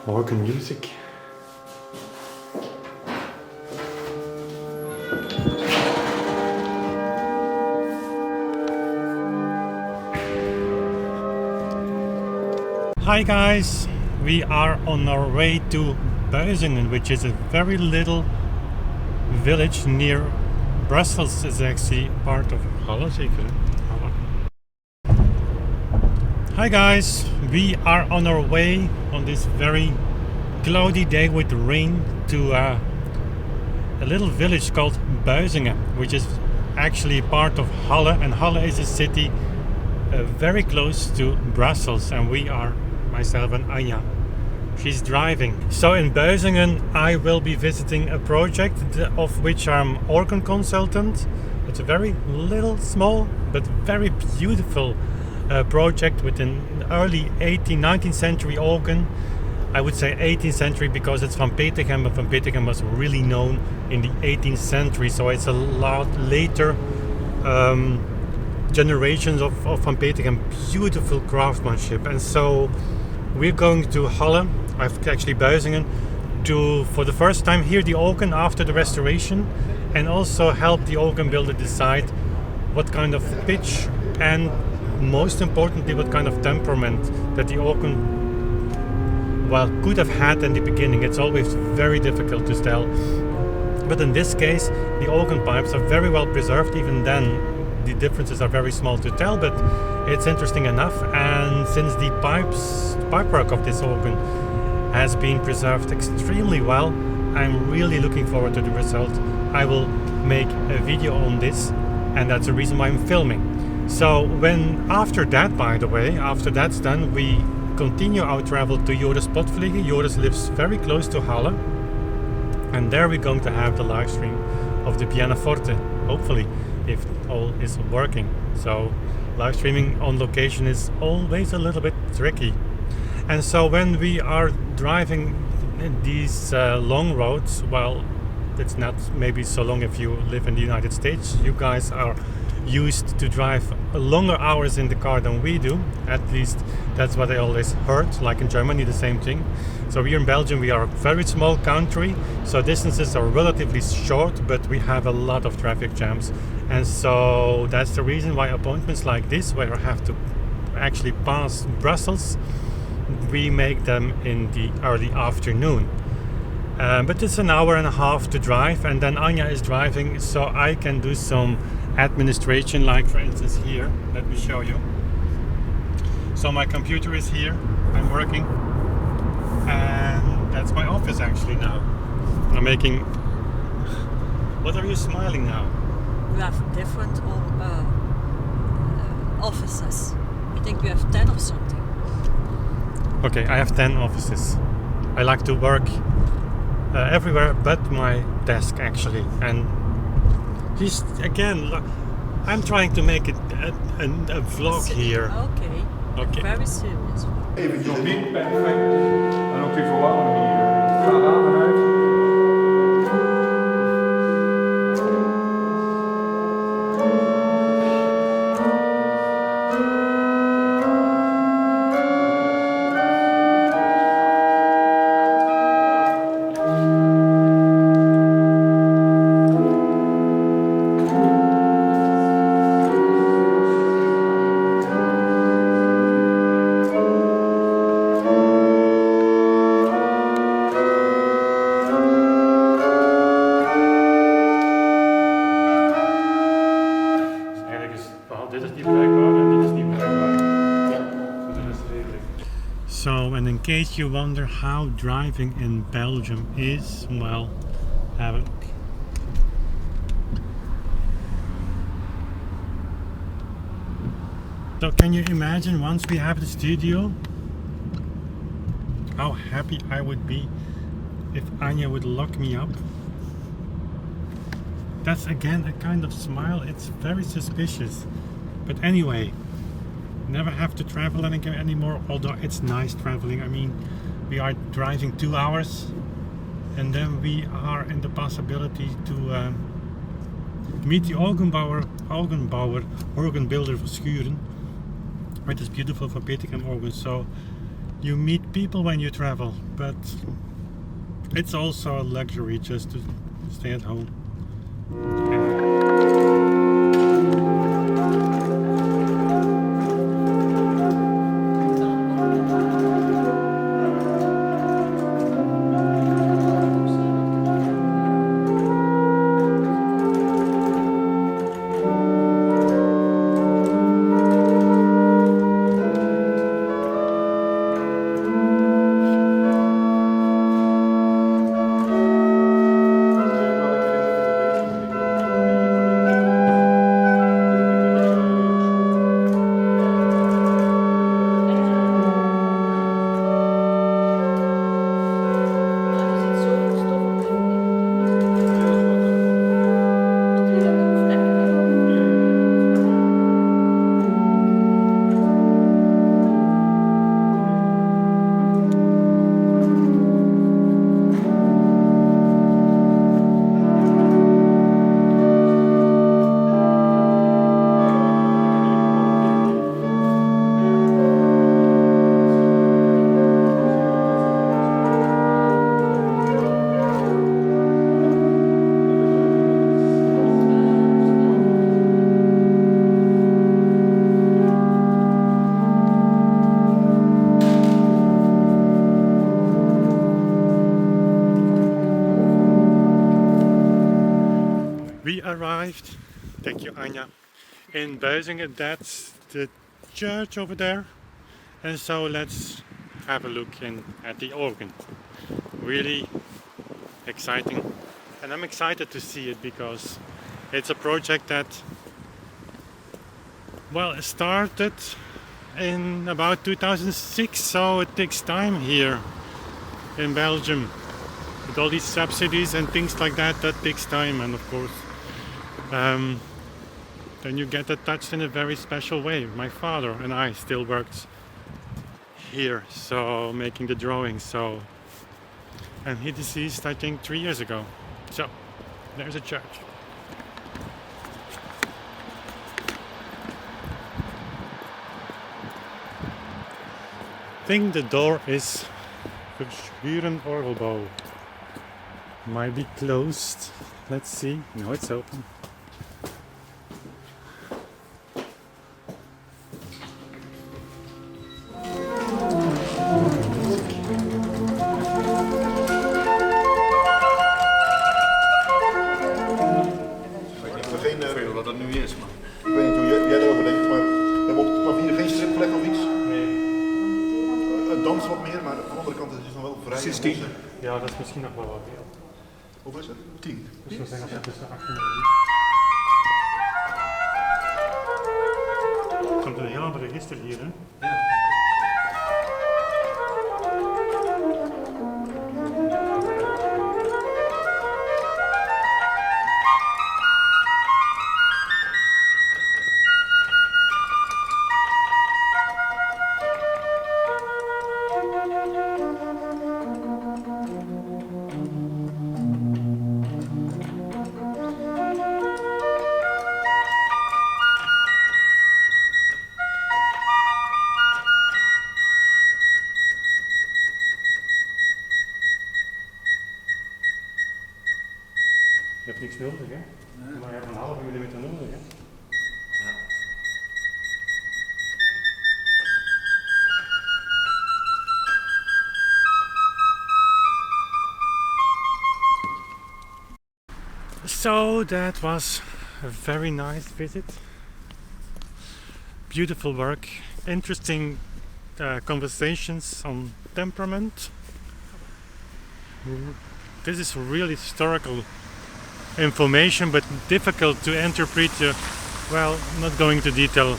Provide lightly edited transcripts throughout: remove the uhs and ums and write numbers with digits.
organ music. Hi guys, we are on our way to Buizingen, which is a very little village near Brussels. Is actually part of Halle. Hi guys, we are on our way on this very cloudy day with rain to a little village called Buizingen, which is actually part of Halle, and Halle is a city very close to Brussels, and we are, myself and Anja, she's driving. So in Buizingen I will be visiting a project of which I'm organ consultant. It's a very little, small but very beautiful project with an early 18th, 19th century organ. I would say 18th century because it's from Peteghem, but from Peteghem was really known in the 18th century, so it's a lot later generations of Van Peteghem. Beautiful craftsmanship. And so we're going to Halle, actually Buizingen, to for the first time hear the organ after the restoration, and also help the organ builder decide what kind of pitch and most importantly what kind of temperament that the organ could have had in the beginning. It's always very difficult to tell, but in this case the organ pipes are very well preserved. Even then the differences are very small to tell, but it's interesting enough. And since the pipework of this organ has been preserved extremely well, I'm really looking forward to the result. I will make a video on this, and that's the reason why I'm filming. So after that's done, we continue our travel to Joris Potvliegen. Joris lives very close to Halle, and there we're going to have the live stream of the pianoforte, hopefully, if all is working. So live streaming on location is always a little bit tricky. And so when we are driving these long roads, it's not maybe so long if you live in the United States. You guys are used to drive longer hours in the car than we do. At least that's what I always heard, like in Germany the same thing. So here in Belgium we are a very small country, so distances are relatively short, but we have a lot of traffic jams. And so that's the reason why appointments like this, where I have to actually pass Brussels, we make them in the early afternoon. But it's an hour and a half to drive, and then Anja is driving, so I can do some administration, like for instance here. Let me show you. So my computer is here, I'm working, and that's my office actually now. I'm making... What are you smiling now? We have different offices. I think you have 10 or something. Okay, I have 10 offices. I like to work everywhere but my desk actually. And he's again, I'm trying to make it a vlog here. Okay. Very serious. Even nog niet perfect. En ook die verwarming hier. Ga ramen uit. So, and in case you wonder how driving in Belgium is, well, have a look. So can you imagine, once we have the studio, how happy I would be if Anja would lock me up? That's again a kind of smile, it's very suspicious. But anyway, never have to travel anymore, although it's nice traveling. I mean, we are driving 2 hours and then we are in the possibility to meet the organ builder for Schuren with this beautiful Van Peteghem organ. So You meet people when you travel, but it's also a luxury just to stay at home. We arrived, thank you Anja, in Buizingen. That's the church over there. And so let's have a look in at the organ. Really exciting. And I'm excited to see it because it's a project that, well, it started in about 2006, so it takes time here in Belgium. With all these subsidies and things like that, that takes time, and of course then you get it touched in a very special way. My father and I still worked here, so making the drawings. So, and he deceased I think 3 years ago. So there's a church. I think the door is Verschuren Orgelbau. Might be closed. Let's see. No, it's open. Wat dat nu is, maar ik weet niet hoe jij erover denkt, maar we hebben op het papier geen stripvlek of iets. Nee. Het danst wat meer, maar aan de andere kant is het nog wel vrij. 16. Ja, dat is misschien nog wel wat meer. Hoeveel is het? 10. Dus we zijn nog tussen 18 en 3. Er komt een heel ander register hier, hè? Ja. Je hebt niks nodig, hè? Nee. Maar je hebt een halve millimeter nodig, hè? Ja. So that was a very nice visit. Beautiful work, interesting conversations on temperament. This is really historical information, but difficult to interpret. Well, not going into detail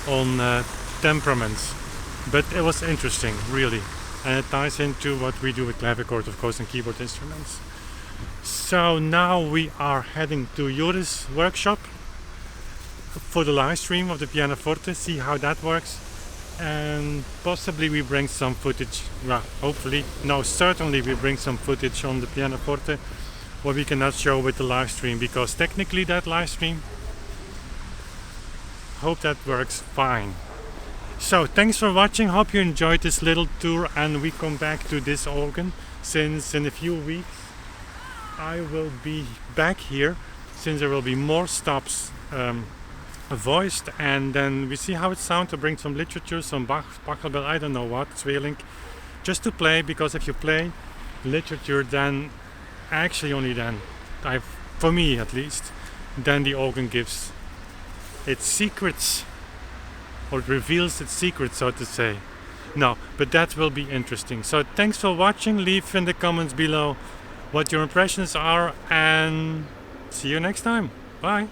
on temperaments, but it was interesting, really, and it ties into what we do with clavichord, of course, and keyboard instruments. So now we are heading to Joris' workshop for the live stream of the pianoforte, see how that works, and possibly we bring some footage, well, hopefully, no, certainly we bring some footage on the pianoforte what we cannot show with the live stream, because technically that live stream, hope that works fine. So thanks for watching. Hope you enjoyed this little tour, and we come back to this organ since in a few weeks I will be back here, since there will be more stops voiced, and then we see how it sounds, to bring some literature, some Bach, Pachelbel, I don't know what, Zweeling, just to play, because if you play literature, then actually only then, for me at least, then the organ gives its secrets, or it reveals its secrets, so to say. No, but that will be interesting. So thanks for watching. Leave in the comments below what your impressions are, and see you next time. Bye.